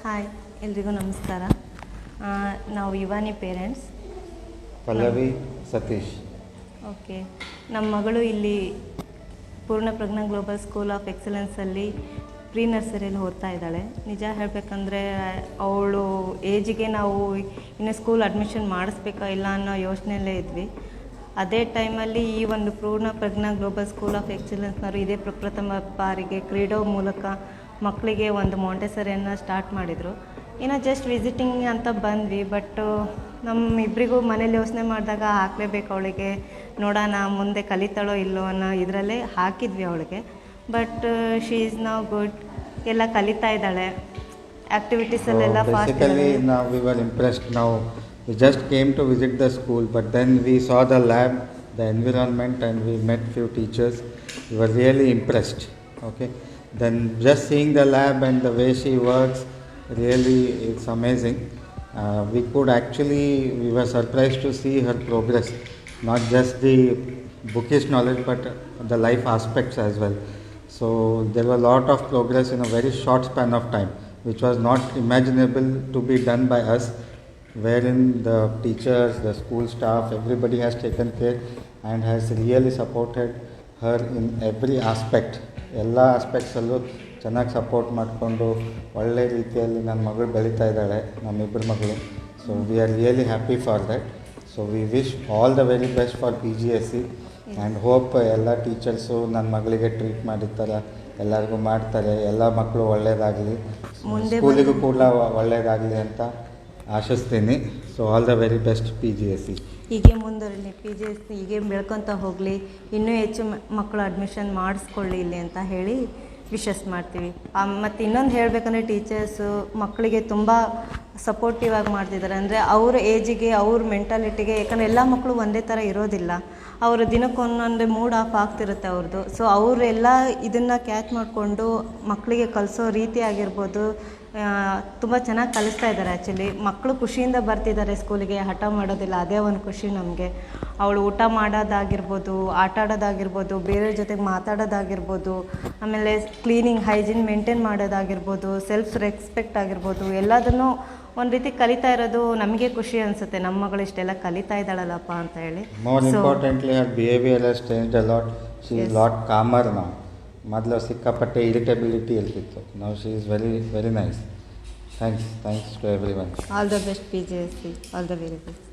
Hi, ಎಲ್ರಿಗೂ ನಮಸ್ಕಾರ. ನಾವು ಯುವಾನಿ ಪೇರೆಂಟ್ಸ್. ಪಲ್ಲವಿ ಸತೀಶ್. ಓಕೆ, ನಮ್ಮ ಮಗಳು ಇಲ್ಲಿ ಪೂರ್ಣಪ್ರಜ್ಞಾ ಗ್ಲೋಬಲ್ ಸ್ಕೂಲ್ ಆಫ್ ಎಕ್ಸಲೆನ್ಸಲ್ಲಿ ಪ್ರೀ ನರ್ಸರಿಯಲ್ಲಿ ಓದ್ತಾ ಇದ್ದಾಳೆ. ನಿಜ ಹೇಳಬೇಕಂದ್ರೆ ಅವಳು ಏಜಿಗೆ ನಾವು ಇನ್ನು ಸ್ಕೂಲ್ ಅಡ್ಮಿಷನ್ ಮಾಡಿಸ್ಬೇಕಾ ಇಲ್ಲ ಅನ್ನೋ ಯೋಚನೆಯಲ್ಲೇ ಇದ್ವಿ. ಅದೇ ಟೈಮಲ್ಲಿ ಈ ಒಂದು ಪೂರ್ಣಪ್ರಜ್ಞಾ ಗ್ಲೋಬಲ್ ಸ್ಕೂಲ್ ಆಫ್ ಎಕ್ಸಲೆನ್ಸ್ನವರು ಇದೇ ಪ್ರಪ್ರಥಮ ಬಾರಿಗೆ ಕ್ರೀಡೋ ಮೂಲಕ ಮಕ್ಕಳಿಗೆ ಒಂದು ಮಾಂಟೆಸರಿಯನ್ನು ಸ್ಟಾರ್ಟ್ ಮಾಡಿದರು. ಇನ್ನು ಜಸ್ಟ್ ವಿಸಿಟಿಂಗ್ ಅಂತ ಬಂದ್ವಿ, ಬಟ್ ನಮ್ಮಿಬ್ಬರಿಗೂ ಮನೇಲಿ ಯೋಚನೆ ಮಾಡಿದಾಗ ಹಾಕಲೇಬೇಕು ಅವಳಿಗೆ, ನೋಡೋಣ ಮುಂದೆ ಕಲಿತಾಳೋ ಇಲ್ಲೋ ಅನ್ನೋ ಇದರಲ್ಲೇ ಹಾಕಿದ್ವಿ ಅವಳಿಗೆ. But she is now good, ಎಲ್ಲ ಕಲಿತಾ ಇದ್ದಾಳೆ. ಆ್ಯಕ್ಟಿವಿಟೀಸಲ್ಲೆಲ್ಲ fast. Now we were impressed. Now we just came to visit the school, but then we saw the lab, the environment, and we met few teachers. We were really impressed. Okay. Then just seeing the lab and the way she works, really it's amazing. We were surprised to see her progress, not just the bookish knowledge but the life aspects as well. So there were a lot of progress in a very short span of time, which was not imaginable to be done by us, wherein the teachers, the school staff, everybody has taken care and has really supported her in every aspect. ಎಲ್ಲ ಆಸ್ಪೆಕ್ಟ್ಸಲ್ಲೂ ಚೆನ್ನಾಗಿ support ಮಾಡಿಕೊಂಡು ಒಳ್ಳೆ ರೀತಿಯಲ್ಲಿ ನನ್ನ ಮಗಳು ಬೆಳೀತಾ ಇದ್ದಾಳೆ, ನಮ್ಮಿಬ್ಬರ ಮಗಳು. So we are really happy for that. So we wish all the very best for PGSE and hope ಎಲ್ಲ ಟೀಚರ್ಸು ನನ್ನ ಮಗಳಿಗೆ ಟ್ರೀಟ್ ಮಾಡಿರ್ತಾರೆ, ಎಲ್ಲರಿಗೂ ಮಾಡ್ತಾರೆ, ಎಲ್ಲ ಮಕ್ಕಳು ಒಳ್ಳೆಯದಾಗಲಿ, ಸ್ಕೂಲಿಗೂ ಕೂಡ ಒಳ್ಳೆಯದಾಗಲಿ ಅಂತ ಆಶಿಸ್ತೀನಿ. So all the very best PGSE. ಹೀಗೆ ಮುಂದುವರಲಿ, PGSE ಹೀಗೆ ಬೆಳ್ಕೊತ ಹೋಗಲಿ, ಇನ್ನೂ ಹೆಚ್ಚು ಮಕ್ಕಳು ಅಡ್ಮಿಷನ್ ಮಾಡಿಸ್ಕೊಳ್ಳಿ ಇಲ್ಲಿ ಅಂತ ಹೇಳಿ ವಿಶಸ್ ಮಾಡ್ತೀವಿ. ಮತ್ತು ಇನ್ನೊಂದು ಹೇಳಬೇಕಂದ್ರೆ ಟೀಚರ್ಸು ಮಕ್ಕಳಿಗೆ ತುಂಬ ಸಪೋರ್ಟಿವ್ ಆಗಿ ಮಾಡ್ತಿದ್ದಾರೆ. ಅಂದರೆ ಅವ್ರ ಏಜಿಗೆ, ಅವ್ರ ಮೆಂಟಾಲಿಟಿಗೆ, ಯಾಕಂದರೆ ಎಲ್ಲ ಮಕ್ಕಳು ಒಂದೇ ಥರ ಇರೋದಿಲ್ಲ. ಅವರು ದಿನಕ್ಕೊಂದೊಂದು ಮೂಡ್ ಆಫ್ ಆಗ್ತಿರುತ್ತೆ ಅವ್ರದ್ದು. ಸೊ ಅವರೆಲ್ಲ ಇದನ್ನು ಕ್ಯಾಚ್ ಮಾಡಿಕೊಂಡು ಮಕ್ಕಳಿಗೆ ಕಲಿಸೋ ರೀತಿ ಆಗಿರ್ಬೋದು, ತುಂಬ ಚೆನ್ನಾಗಿ ಕಲಿಸ್ತಾ ಇದ್ದಾರೆ. ಆ್ಯಕ್ಚುಲಿ ಮಕ್ಕಳು ಖುಷಿಯಿಂದ ಬರ್ತಿದ್ದಾರೆ ಸ್ಕೂಲಿಗೆ, ಹಠ ಮಾಡೋದಿಲ್ಲ, ಅದೇ ಒಂದು ಖುಷಿ ನಮಗೆ. ಅವಳು ಊಟ ಮಾಡೋದಾಗಿರ್ಬೋದು, ಆಟ ಆಡೋದಾಗಿರ್ಬೋದು, ಬೇರೆಯವ್ರ ಜೊತೆಗೆ ಮಾತಾಡೋದಾಗಿರ್ಬೋದು, ಆಮೇಲೆ ಕ್ಲೀನಿಂಗ್, ಹೈಜೀನ್ ಮೇಂಟೈನ್ ಮಾಡೋದಾಗಿರ್ಬೋದು, ಸೆಲ್ಫ್ ರೆಸ್ಪೆಕ್ಟ್ ಆಗಿರ್ಬೋದು, ಎಲ್ಲದನ್ನೂ ಒಂದು ರೀತಿ ಕಲಿತಾ ಇರೋದು ನಮಗೆ ಖುಷಿ ಅನಿಸುತ್ತೆ. ನಮ್ಮ ಮಗಳು ಇಷ್ಟೆಲ್ಲ ಕಲಿತಾ ಇದ್ದಾಳಲ್ಲಪ್ಪ ಅಂತ ಹೇಳಿ. More importantly her behaviour has changed a lot. She is lot calmer now. ಮೊದಲು ಸಿಕ್ಕಾಪಟ್ಟೆ ಇರಿಟೇಬಿಲಿಟಿ ಇರ್ತಿತ್ತು. Now she is very very nice. Thanks to everyone. All the best PGSE. All the very best.